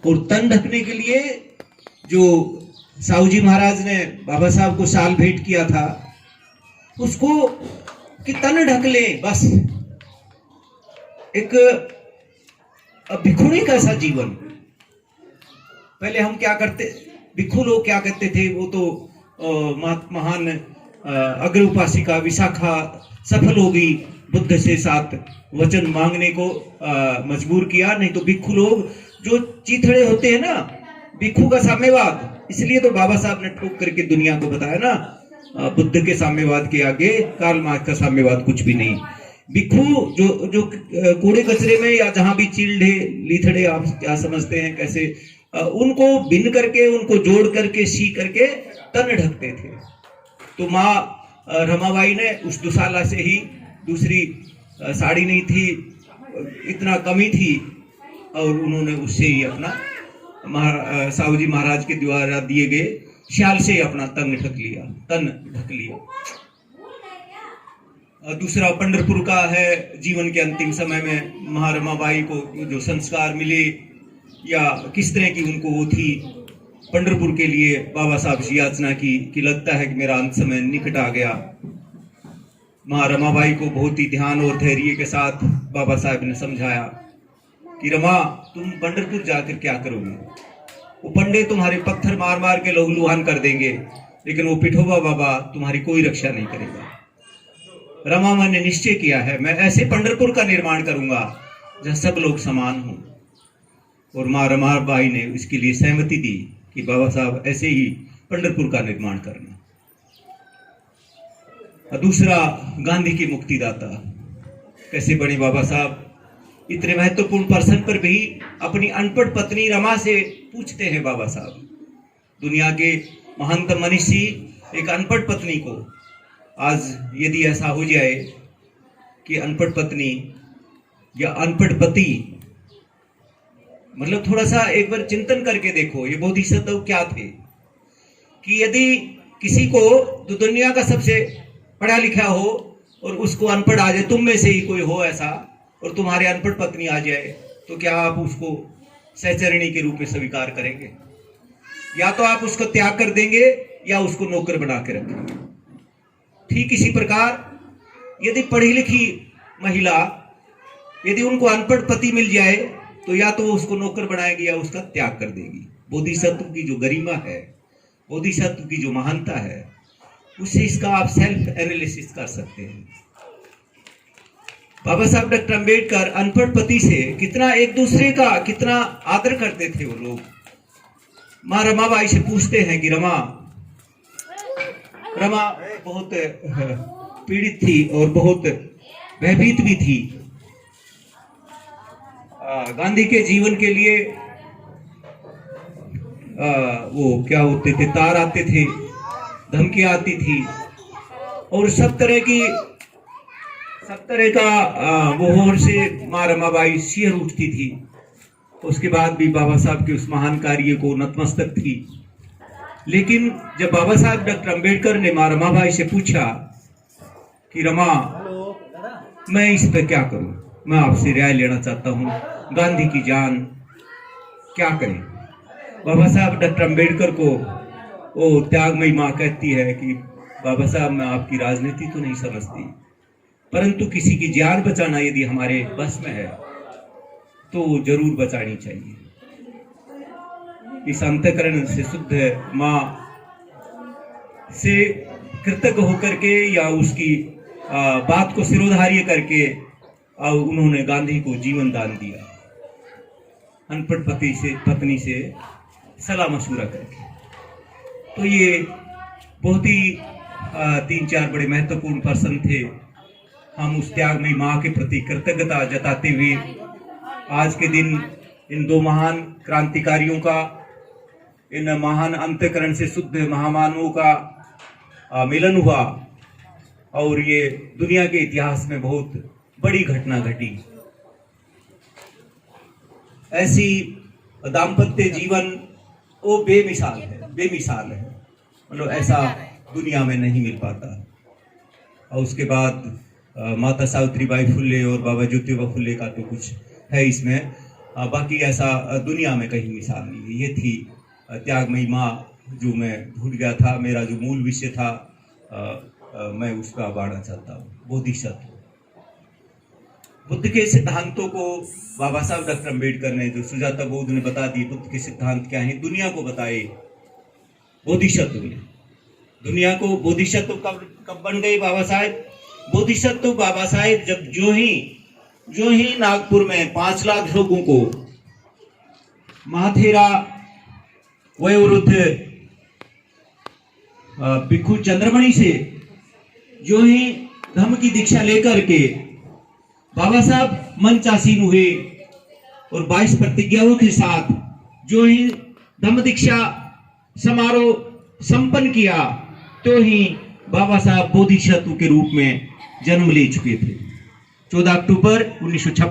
और तन ढकने के लिए जो साहू जी महाराज ने बाबा साहब को शाल भेंट किया था, उसको कि तन ढक ले, बस एक भिखुणी का ऐसा जीवन। पहले हम क्या करते, भिक्षु लोग क्या करते थे, वो तो महान अग्र उपासिका विशाखा सफल हो गई, बुद्ध से साथ वचन मांगने को मजबूर किया। नहीं तो भिक्षु लोग जो चीथड़े होते हैं ना, भिक्षु का साम्यवाद, इसलिए तो बाबा साहब ने ठोक करके दुनिया को बताया ना, बुद्ध के साम्यवाद के आगे कार्ल मार्क्स का साम्यवाद कुछ भी नहीं। भिक्षु जो कूड़े कचरे में या जहां भी चील्डे लीथड़े, आप क्या समझते हैं कैसे, उनको बिन करके, उनको जोड़ करके, सी करके तन ढकते थे। तो माँ रमाबाई ने उस दुशाला से ही, दूसरी साड़ी नहीं थी, इतना कमी थी, और उन्होंने उससे ही अपना साहू जी महाराज के द्वारा दिए गए शाल से अपना तन ढक लिया। दूसरा पंढरपुर का है, जीवन के अंतिम समय में महारमाबाई को जो संस्कार मिले या किस तरह की उनको वो थी, पंढरपुर के लिए बाबा साहब से याचना की कि लगता है कि मेरा अंत समय निकट आ गया। रमाबाई को बहुत ही ध्यान और धैर्य के साथ बाबा साहब ने समझाया कि रमा, तुम पंढरपुर जाकर क्या करोगे, वो पंडे तुम्हारे पत्थर मार मार के लहूलुहान कर देंगे, लेकिन वो पिठोबा बाबा तुम्हारी कोई रक्षा नहीं करेगा। रमा, मैंने निश्चय किया है, मैं ऐसे पंढरपुर का निर्माण करूंगा जहां सब लोग समान हों। और माँ रमाबाई ने इसके लिए सहमति दी कि बाबा साहब ऐसे ही पंढरपुर का निर्माण करना। दूसरा, गांधी के मुक्तिदाता कैसे बने बाबा साहब। इतने महत्वपूर्ण पर्सन पर भी अपनी अनपढ़ पत्नी रमा से पूछते हैं बाबा साहब। दुनिया के महानतम मनीषी एक अनपढ़ पत्नी को, आज यदि ऐसा हो जाए कि अनपढ़ पत्नी या अनपढ़ पति, मतलब थोड़ा सा एक बार चिंतन करके देखो, ये बोधिसत्व क्या थे कि यदि किसी को तो दुनिया का सबसे पढ़ा लिखा हो और उसको अनपढ़ आ जाए, तुम में से ही कोई हो ऐसा, और तुम्हारे अनपढ़ पत्नी आ जाए, तो क्या आप उसको सहचरणी के रूप में स्वीकार करेंगे? या तो आप उसको त्याग कर देंगे या उसको नौकर बना के रखेंगे। ठीक इसी प्रकार यदि पढ़ी लिखी महिला, यदि उनको अनपढ़ पति मिल जाए, तो या तो वो उसको नौकर बनाएगी या उसका त्याग कर देगी। बोधिसत्व की जो गरिमा है, बोधिसत्व की जो महानता है, उससे इसका आप सेल्फ एनालिसिस कर सकते हैं। बाबा साहब डॉक्टर अंबेडकर अनपढ़ पति से कितना एक दूसरे का कितना आदर करते थे वो लोग। माँ रमाबाई से पूछते हैं कि रमा बहुत पीड़ित थी और बहुत भयभीत भी थी। गांधी के जीवन के लिए वो क्या होते थे, तार आते थे, धमकियां आती थी, और सब तरह का वो से माँ रमाबाई सिहर उठती थी। उसके बाद भी बाबा साहब के उस महान कार्य को नतमस्तक थी। लेकिन जब बाबा साहब डॉक्टर अंबेडकर ने माँ रमाबाई से पूछा कि रमा, मैं इस पर क्या करूं, मैं आपसे राय लेना चाहता हूं, गांधी की जान क्या करें। बाबा साहब डॉक्टर अंबेडकर को वो त्यागमयी माँ कहती है कि बाबा साहब, मैं आपकी राजनीति तो नहीं समझती, परंतु किसी की जान बचाना यदि हमारे बस में है तो जरूर बचानी चाहिए। इस अंतःकरण से शुद्ध माँ से कृतज्ञ होकर के या उसकी बात को सिरोधार्य करके उन्होंने गांधी को जीवन दान दिया, अनपढ़ पत्नी से सलाह मशूरा करके। तो ये बहुत ही 3-4 बड़े महत्वपूर्ण पर्सन थे। हम उस त्यागमयी माँ के प्रति कृतज्ञता जताते हुए आज के दिन इन दो महान क्रांतिकारियों का, इन महान अंतःकरण से शुद्ध महामानवों का मिलन हुआ, और ये दुनिया के इतिहास में बहुत बड़ी घटना घटी। ऐसी दाम्पत्य जीवन वो बेमिसाल है, मतलब ऐसा दुनिया में नहीं मिल पाता। और उसके बाद माता सावित्रीबाई फुले और बाबा ज्योतिबा फुले का तो कुछ है इसमें। बाकी ऐसा दुनिया में कहीं मिसाल नहीं है। ये थी त्यागमयी माँ, जो मैं भूल गया था। मेरा जो मूल विषय था मैं उसका बाढ़ना चाहता हूँ। बोधिसत्व, बुद्ध के सिद्धांतों को बाबा साहब डॉक्टर अम्बेडकर ने, जो सुजाता बोध ने बता दी बुद्ध के सिद्धांत क्या हैं, दुनिया को बताए बोधिसत्व में। दुनिया को बोधिसत्व कब बन गए बाबा साहेब? बोधिसत्व बाबा साहेब जब जो ही नागपुर में 5 लाख लोगों को महाथेरा वयोवृद्ध भिक्षु चंद्रमणि से जो ही धम्म की दीक्षा लेकर के बाबा साहब मंचासीन हुए और 22 प्रतिज्ञाओं के साथ जो ही धम्म दीक्षा समारोह संपन्न किया, तो ही बाबा साहब बोधिसत्व के रूप में जन्म ले चुके थे। 14 अक्टूबर 1956